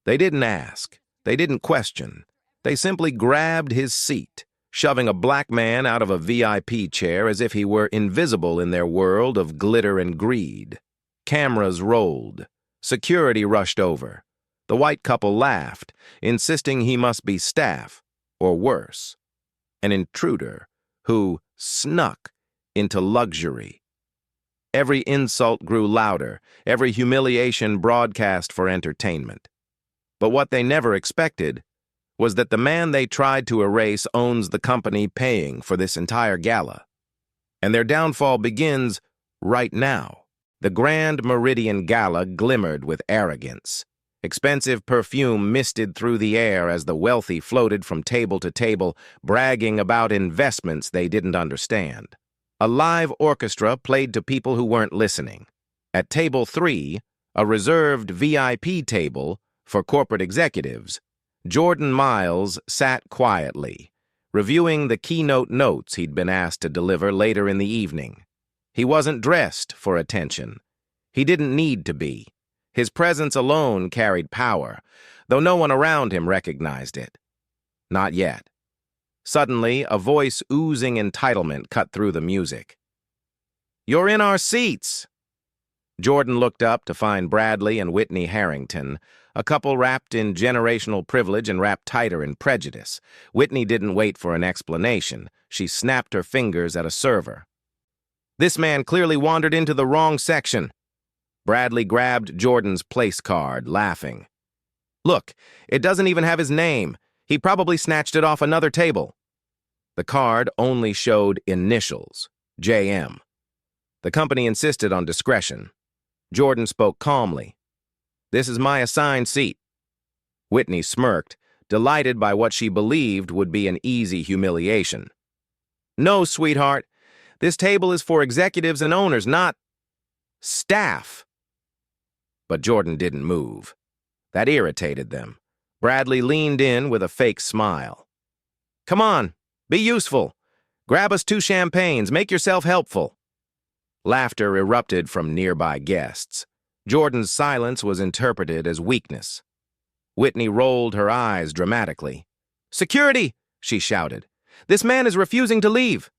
They didn't ask. They didn't question. They simply grabbed his seat, shoving a black man out of a VIP chair as if he were invisible in their world of glitter and greed. Cameras rolled. Security rushed over. The white couple laughed, insisting he must be staff, or worse, an intruder who snuck into luxury. Every insult grew louder, every humiliation broadcast for entertainment. But what they never expected was that the man they tried to erase owns the company paying for this entire gala. And their downfall begins right now. The Grand Meridian Gala glimmered with arrogance. Expensive perfume misted through the air as the wealthy floated from table to table, bragging about investments they didn't understand. A live orchestra played to people who weren't listening. At table 3, a reserved VIP table for corporate executives, Jordan Miles sat quietly, reviewing the keynote notes he'd been asked to deliver later in the evening. He wasn't dressed for attention. He didn't need to be. His presence alone carried power, though no one around him recognized it. Not yet. Suddenly, a voice oozing entitlement cut through the music. "You're in our seats!" Jordan looked up to find Bradley and Whitney Harrington, a couple wrapped in generational privilege and wrapped tighter in prejudice. Whitney didn't wait for an explanation. She snapped her fingers at a server. "This man clearly wandered into the wrong section." Bradley grabbed Jordan's place card, laughing. "Look, it doesn't even have his name. He probably snatched it off another table." The card only showed initials, JM. The company insisted on discretion. Jordan spoke calmly. "This is my assigned seat." Whitney smirked, delighted by what she believed would be an easy humiliation. "No, sweetheart. This table is for executives and owners, not staff." But Jordan didn't move. That irritated them. Bradley leaned in with a fake smile. "Come on, be useful. Grab us 2 champagnes, make yourself helpful." Laughter erupted from nearby guests. Jordan's silence was interpreted as weakness. Whitney rolled her eyes dramatically. "Security!" she shouted. "This man is refusing to leave."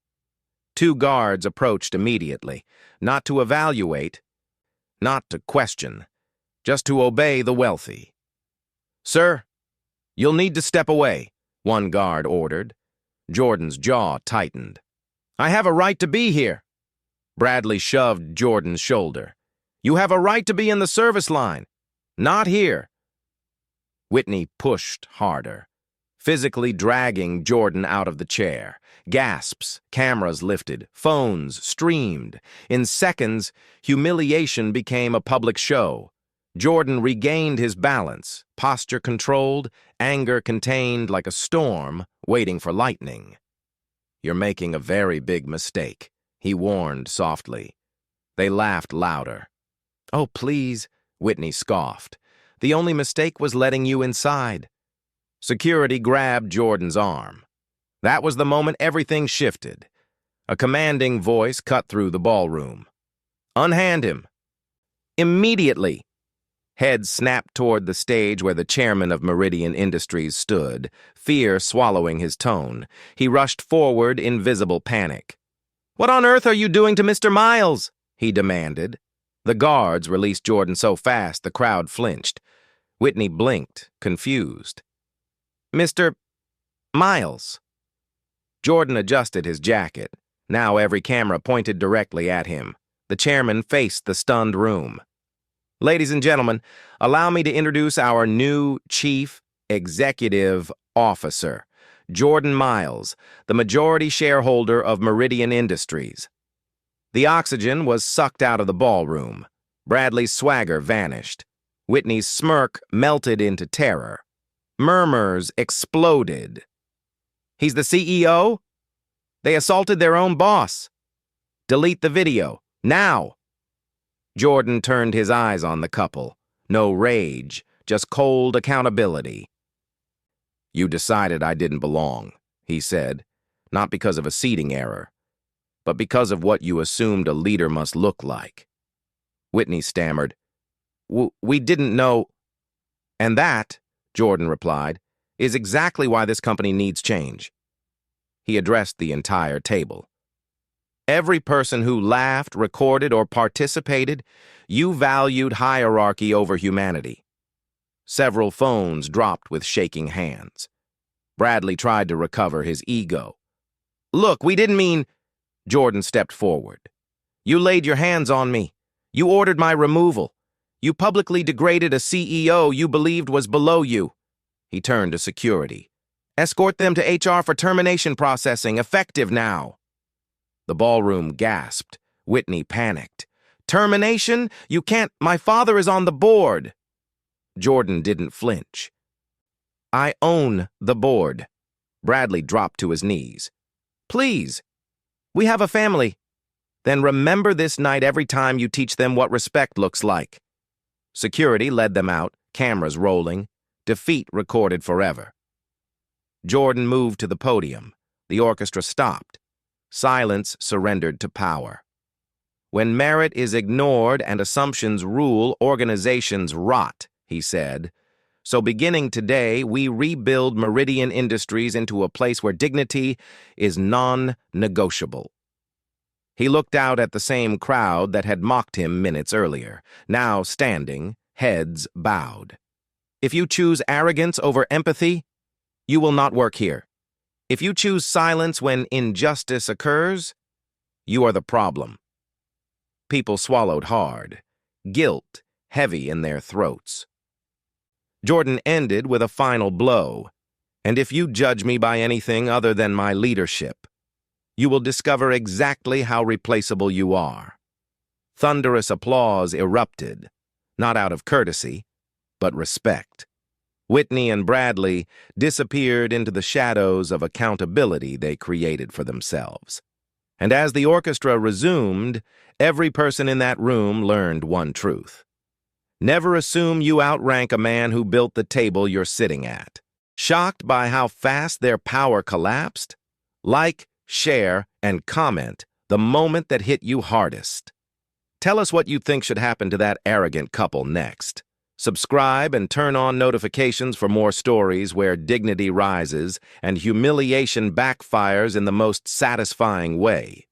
2 guards approached immediately, not to evaluate, not to question, just to obey the wealthy. "Sir, you'll need to step away," one guard ordered. Jordan's jaw tightened. "I have a right to be here." Bradley shoved Jordan's shoulder. "You have a right to be in the service line. Not here." Whitney pushed harder, physically dragging Jordan out of the chair. Gasps, cameras lifted, phones streamed. In seconds, humiliation became a public show. Jordan regained his balance, posture controlled, anger contained like a storm waiting for lightning. "You're making a very big mistake," he warned softly. They laughed louder. "Oh, please," Whitney scoffed. "The only mistake was letting you inside." Security grabbed Jordan's arm. That was the moment everything shifted. A commanding voice cut through the ballroom. "Unhand him." "Immediately." Heads snapped toward the stage where the chairman of Meridian Industries stood, fear swallowing his tone. He rushed forward in visible panic. "What on earth are you doing to Mr. Miles?" he demanded. The guards released Jordan so fast the crowd flinched. Whitney blinked, confused. "Mr. Miles." Jordan adjusted his jacket. Now every camera pointed directly at him. The chairman faced the stunned room. "Ladies and gentlemen, allow me to introduce our new Chief Executive Officer, Jordan Miles, the majority shareholder of Meridian Industries." The oxygen was sucked out of the ballroom. Bradley's swagger vanished. Whitney's smirk melted into terror. Murmurs exploded. "He's the CEO? They assaulted their own boss. Delete the video, now." Jordan turned his eyes on the couple. No rage, just cold accountability. "You decided I didn't belong," he said, "not because of a seating error, but because of what you assumed a leader must look like." Whitney stammered, We didn't know." And that, Jordan replied, is exactly why this company needs change. He addressed the entire table. Every person who laughed, recorded, or participated, you valued hierarchy over humanity. Several phones dropped with shaking hands. Bradley tried to recover his ego. Look, we didn't mean... Jordan stepped forward. You laid your hands on me. You ordered my removal. You publicly degraded a CEO you believed was below you. He turned to security. Escort them to HR for termination processing, effective now. The ballroom gasped. Whitney panicked. Termination? You can't. My father is on the board. Jordan didn't flinch. I own the board. Bradley dropped to his knees. Please. We have a family. Then remember this night every time you teach them what respect looks like. Security led them out, cameras rolling, defeat recorded forever. Jordan moved to the podium. The orchestra stopped. Silence surrendered to power. When merit is ignored and assumptions rule, organizations rot, he said. So beginning today, we rebuild Meridian Industries into a place where dignity is non-negotiable. He looked out at the same crowd that had mocked him minutes earlier, now standing, heads bowed. If you choose arrogance over empathy, you will not work here. If you choose silence when injustice occurs, you are the problem. People swallowed hard, guilt heavy in their throats. Jordan ended with a final blow. And if you judge me by anything other than my leadership, you will discover exactly how replaceable you are. Thunderous applause erupted, not out of courtesy, but respect. Whitney and Bradley disappeared into the shadows of accountability they created for themselves. And as the orchestra resumed, every person in that room learned one truth. Never assume you outrank a man who built the table you're sitting at. Shocked by how fast their power collapsed? Like, share, and comment the moment that hit you hardest. Tell us what you think should happen to that arrogant couple next. Subscribe and turn on notifications for more stories where dignity rises and humiliation backfires in the most satisfying way.